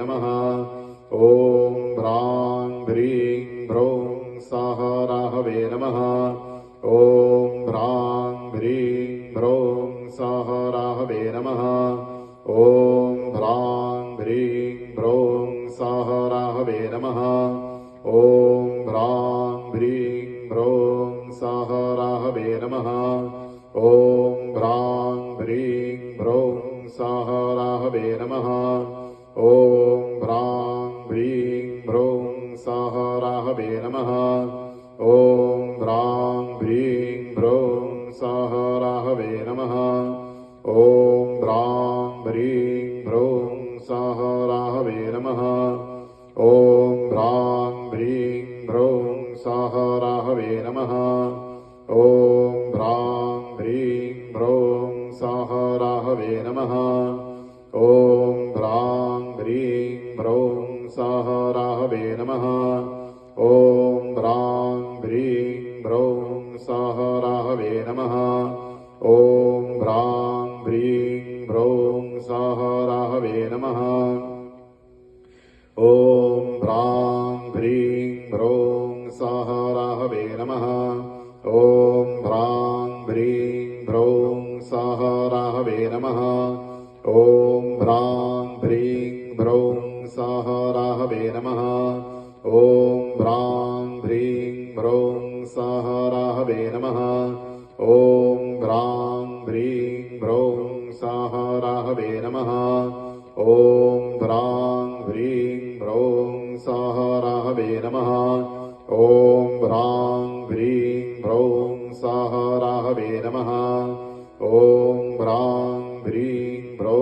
नमः ॐ ह्रां ह्रीं ह्रौं सः राहवे नमः ॐ ह्रां ह्रीं ह्रौं सः राहवे नमः ॐ ह्रां ह्रीं ह्रौं सः राहवे नमः ॐ ह्रां ह्रीं ह्रौं सः राहवे नमः ॐ ह्रां ह्रीं ह्रौं सः राहवे नमः ॐ ह्रां ह्रीं ह्रौं सः राहवे नमः ॐ ह्रां ह्रीं ह्रौं सः राहवे नमः ॐ ह्रां ह्रीं ह्रौं सः राहवे नमः ॐ ह्रां ह्रीं ह्रौं सः राहवे नमः ॐ ह्रां ह्रीं ह्रौं सः राहवे नमः ॐ ह्रां ह्रीं ह्रौं सः राहवे नमः ॐ ह्रां ह्रीं ह्रौं सः राहवे नमः ॐ ह्रां ह्रीं ह्रौं सः राहवे नमः ॐ ह्रां ह्रीं ह्रौं सः राहवे नमः ॐ ह्रां ह्रीं ह्रौं सः राहवे नमः ॐ ह्रां ह्रीं ह्रौं सः राहवे नमः ॐ ह्रां ह्रीं ह्रौं सः राहवे नमः ॐ ह्रां ह्रीं ह्रौं सः राहवे नमः ॐ ह्रां